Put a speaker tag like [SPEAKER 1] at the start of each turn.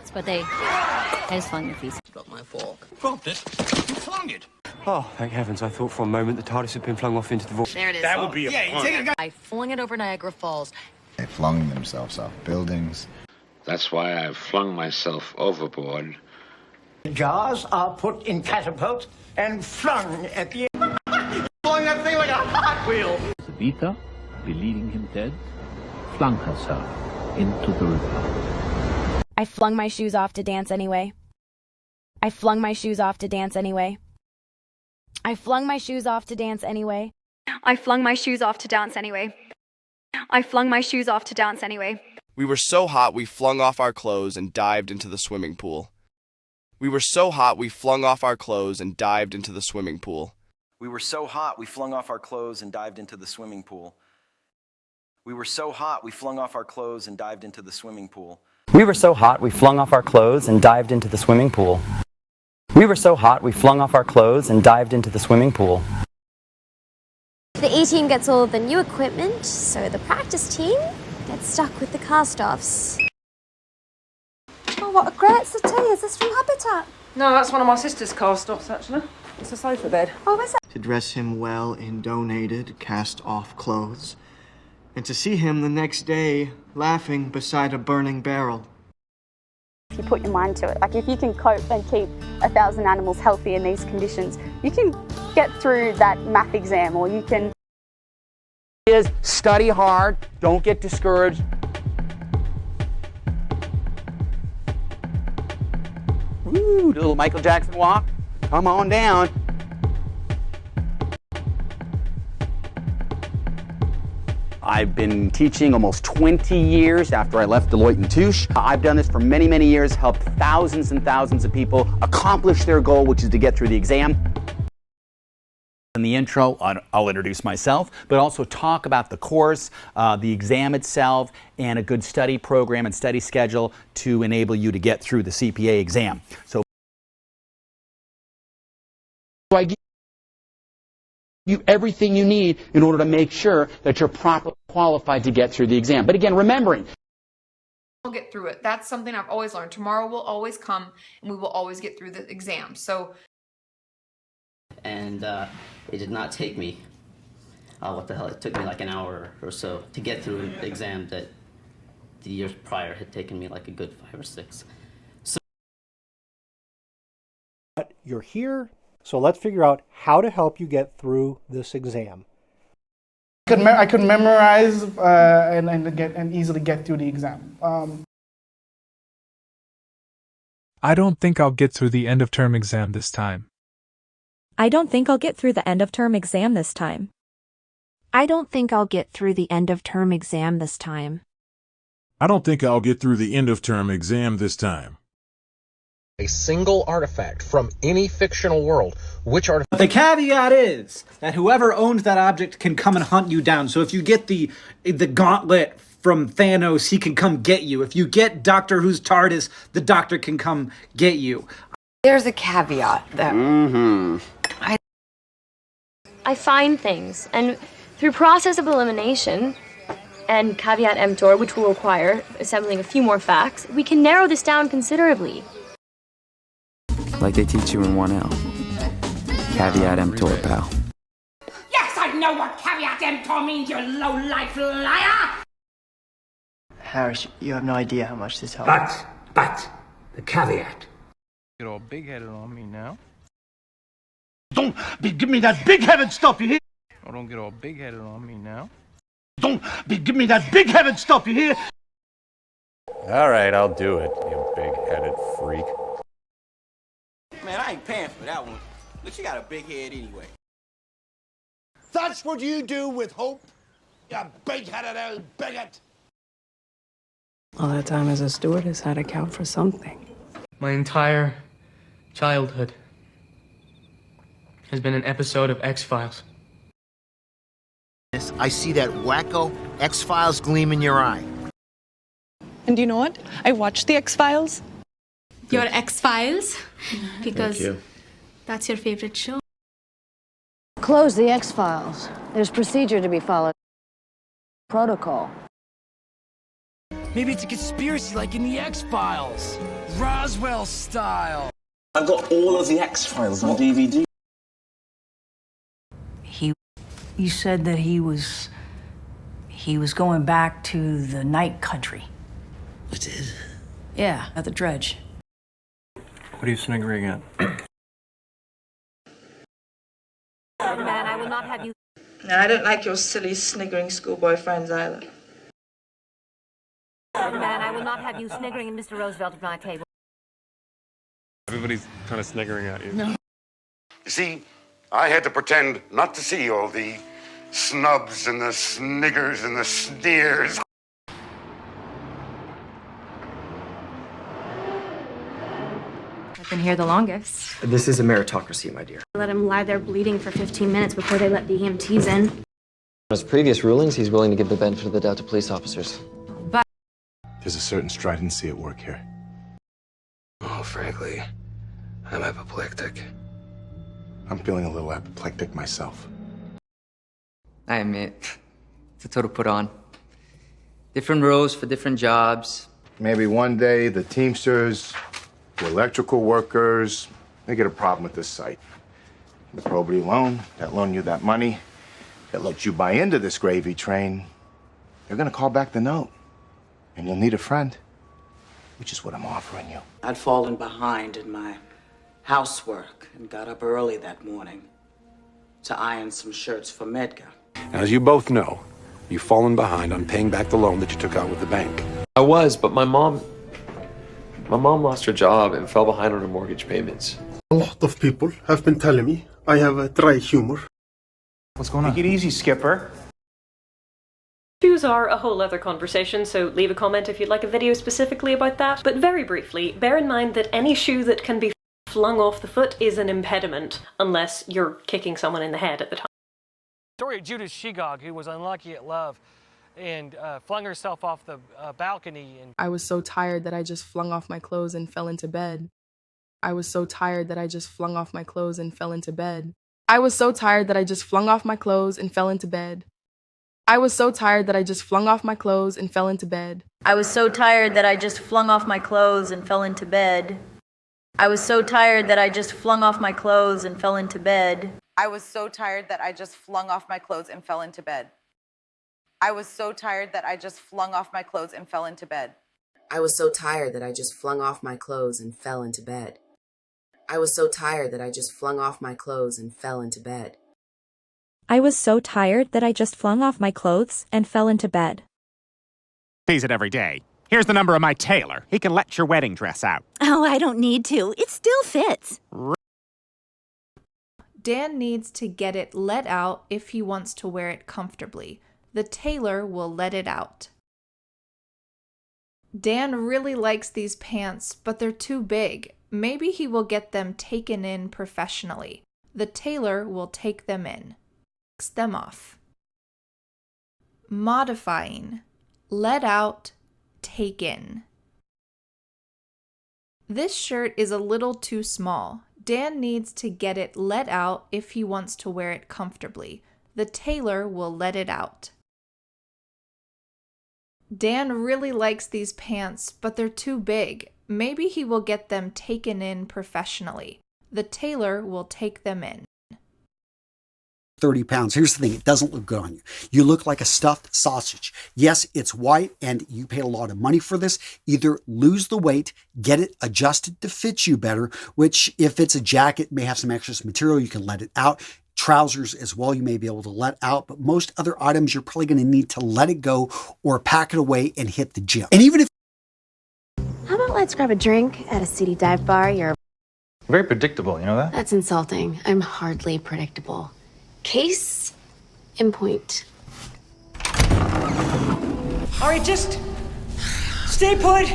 [SPEAKER 1] but I just flung their feces.
[SPEAKER 2] Got my fork.
[SPEAKER 3] Dropped it. You flung it.
[SPEAKER 4] Oh, thank heavens. I thought for a moment the TARDIS had been flung off into the void.
[SPEAKER 2] There it is.
[SPEAKER 3] That would be a fun.
[SPEAKER 2] I flung it over Niagara Falls.
[SPEAKER 5] They flung themselves off buildings.
[SPEAKER 6] That's why I flung myself overboard.
[SPEAKER 7] Jars are put in catapults and flung at the end.
[SPEAKER 3] Flung that thing like a Hot Wheel.
[SPEAKER 8] Vita, believing him dead, flung herself into the river.
[SPEAKER 9] I flung my shoes off to dance anyway. I flung my shoes off to dance anyway. I flung my shoes off to dance anyway.
[SPEAKER 10] I flung my shoes off to dance anyway. I flung my shoes off to dance anyway.
[SPEAKER 11] We were so hot we flung off our clothes and dived into the swimming pool. We were so hot we flung off our clothes and dived into the swimming pool.
[SPEAKER 12] We were so hot we flung off our clothes and dived into the swimming pool. We were so hot we flung off our clothes and dived into the swimming pool.
[SPEAKER 13] We were so hot we flung off our clothes and dived into the swimming pool. We were so hot we flung off our clothes and dived into the swimming pool.
[SPEAKER 14] The E-team gets all of the new equipment, so the practice team gets stuck with the cast-offs.
[SPEAKER 15] Oh, what a great settee. Is this from Habitat?
[SPEAKER 16] No, that's one of my sister's cast-offs, actually. It's a sofa bed.
[SPEAKER 15] Oh, is it?
[SPEAKER 17] To dress him well in donated, cast-off clothes, and to see him the next day laughing beside a burning barrel.
[SPEAKER 18] If you put your mind to it, like if you can cope and keep 1,000 animals healthy in these conditions, you can get through that math exam, or you can...
[SPEAKER 19] Is study hard, don't get discouraged. Woo, little Michael Jackson walk. Come on down. I've been teaching almost 20 years after I left Deloitte & Touche. I've done this for many, many years, helped thousands and thousands of people accomplish their goal, which is to get through the exam.
[SPEAKER 20] In the intro, I'll introduce myself, but also talk about the course, the exam itself, and a good study program and study schedule to enable you to get through the CPA exam. So
[SPEAKER 19] I give you everything you need in order to make sure that you're properly qualified to get through the exam. But again, remembering,
[SPEAKER 2] we'll get through it. That's something I've always learned. Tomorrow will always come, and we will always get through the exam. So.
[SPEAKER 5] And it did not take me, what the hell, it took me like an hour or so to get through an exam that the years prior had taken me like a good 5 or 6. So
[SPEAKER 13] but you're here, so let's figure out how to help you get through this exam.
[SPEAKER 6] I could memorize and easily get through the exam.
[SPEAKER 7] I don't think I'll get through the end of term exam this time.
[SPEAKER 18] I don't think I'll get through the end of term exam this time.
[SPEAKER 19] I don't think I'll get through the end of term exam this time.
[SPEAKER 10] I don't think I'll get through the end of term exam this time.
[SPEAKER 8] A single artifact from any fictional world. Which artifact?
[SPEAKER 12] The caveat is that whoever owns that object can come and hunt you down. So if you get the gauntlet from Thanos, he can come get you. If you get Doctor Who's TARDIS, the Doctor can come get you.
[SPEAKER 2] There's a caveat that
[SPEAKER 14] I find things, and through process of elimination and caveat emptor, which will require assembling a few more facts, we can narrow this down considerably.
[SPEAKER 13] Like they teach you in 1L. Caveat emptor, pal.
[SPEAKER 15] Yes, I know what caveat emptor means, you low-life liar!
[SPEAKER 17] Harris, you have no idea how much this helps.
[SPEAKER 8] But, the caveat.
[SPEAKER 3] Get all big-headed on me now.
[SPEAKER 7] Don't give me that big-headed stuff, you hear?
[SPEAKER 3] Oh, don't get all big-headed on me now.
[SPEAKER 7] Don't give me that big-headed stuff, you hear?
[SPEAKER 1] All right, I'll do it, you big-headed freak.
[SPEAKER 17] Man, I ain't paying for that one. But you got a big head anyway.
[SPEAKER 7] That's what you do with hope, you big-headed old bigot.
[SPEAKER 16] All that time as a stewardess had to count for something.
[SPEAKER 11] My entire childhood has been an episode of X-Files.
[SPEAKER 15] I see that wacko X-Files gleam in your eye.
[SPEAKER 16] And you know what? I watched the X-Files.
[SPEAKER 10] Your X-Files? Because that's your favorite show.
[SPEAKER 4] Close the X-Files. There's procedure to be followed. Protocol.
[SPEAKER 21] Maybe it's a conspiracy like in the X-Files. Roswell style.
[SPEAKER 22] I've got all of the X-Files on DVD.
[SPEAKER 16] You said that he was going back to the night country.
[SPEAKER 22] What is?
[SPEAKER 16] Yeah, at the dredge.
[SPEAKER 4] What are you sniggering at?
[SPEAKER 23] Man, I will not have you.
[SPEAKER 24] And I don't like your silly, sniggering schoolboy friends either.
[SPEAKER 23] Man, I will not have you sniggering in Mr. Roosevelt at my table.
[SPEAKER 1] Everybody's kind of sniggering at you.
[SPEAKER 7] You see, I had to pretend not to see all the snubs and the sniggers and the sneers.
[SPEAKER 23] I've been here the longest.
[SPEAKER 4] This is a meritocracy, my dear.
[SPEAKER 23] Let him lie there bleeding for 15 minutes before they let the EMTs in.
[SPEAKER 4] In his previous rulings, he's willing to give the benefit of the doubt to police officers.
[SPEAKER 23] But
[SPEAKER 7] There's a certain stridency at work here.
[SPEAKER 4] Oh, frankly, I'm apoplectic.
[SPEAKER 7] I'm feeling a little apoplectic myself.
[SPEAKER 13] I admit, it's a total put on. Different roles for different jobs.
[SPEAKER 7] Maybe one day the Teamsters, the electrical workers, they get a problem with this site. The probity loan, that loan you that money, that lets you buy into this gravy train, they're gonna call back the note. And you'll need a friend, which is what I'm offering you.
[SPEAKER 25] I'd fallen behind in my housework and got up early that morning to iron some shirts for Medgar.
[SPEAKER 26] As you both know, you've fallen behind on paying back the loan that you took out with the bank.
[SPEAKER 4] I was, but my mom lost her job and fell behind on her mortgage payments.
[SPEAKER 27] A lot of people have been telling me I have a dry humor.
[SPEAKER 12] What's going on?
[SPEAKER 3] Take it easy, Skipper.
[SPEAKER 23] shoes are a whole other conversation, so leave a comment if you'd like a video specifically about that. But very briefly, bear in mind that any shoe that can be flung off the foot is an impediment, unless you're kicking someone in the head at the time.
[SPEAKER 28] Story of Judas Shegog, who was unlucky at love and flung herself off the balcony. And
[SPEAKER 29] I was so tired that I just flung off my clothes and fell into bed. I was so tired that I just flung off my clothes and fell into bed. I was so tired that I just flung off my clothes and fell into bed. I was so tired that I just flung off my clothes and fell into bed.
[SPEAKER 30] I was so tired that I just flung off my clothes and fell into bed. I was so tired that I just flung off my clothes and fell into bed.
[SPEAKER 31] I was so tired that I just flung off my clothes and fell into bed. I was so tired that I just flung off my clothes and fell into bed.
[SPEAKER 32] I was so tired that I just flung off my clothes and fell into bed. I was so tired that I just flung off my clothes and fell into bed.
[SPEAKER 33] I was so tired that I just flung off my clothes and fell into bed.
[SPEAKER 34] Sees it every day. Here's the number of my tailor. He can let your wedding dress out.
[SPEAKER 33] Oh, I don't need to. It still fits.
[SPEAKER 35] Dan needs to get it let out if he wants to wear it comfortably. The tailor will let it out. Dan really likes these pants, but they're too big. Maybe he will get them taken in professionally. The tailor will take them in. Takes them off. Modifying. Let out. Take in. This shirt is a little too small. Dan needs to get it let out if he wants to wear it comfortably. The tailor will let it out. Dan really likes these pants, but they're too big. Maybe he will get them taken in professionally. The tailor will take them in.
[SPEAKER 36] 30 pounds. Here's the thing, it doesn't look good on you. You look like a stuffed sausage. Yes, it's white and you paid a lot of money for this. Either lose the weight, get it adjusted to fit you better, which if it's a jacket may have some excess material, you can let it out. Trousers as well, you may be able to let out, but most other items you're probably going to need to let it go or pack it away and hit the gym. And even if
[SPEAKER 18] How about let's grab a drink at a city dive bar? You're
[SPEAKER 37] Very predictable, you know that?
[SPEAKER 18] That's insulting. I'm hardly predictable. Case in point.
[SPEAKER 15] All right, just stay put.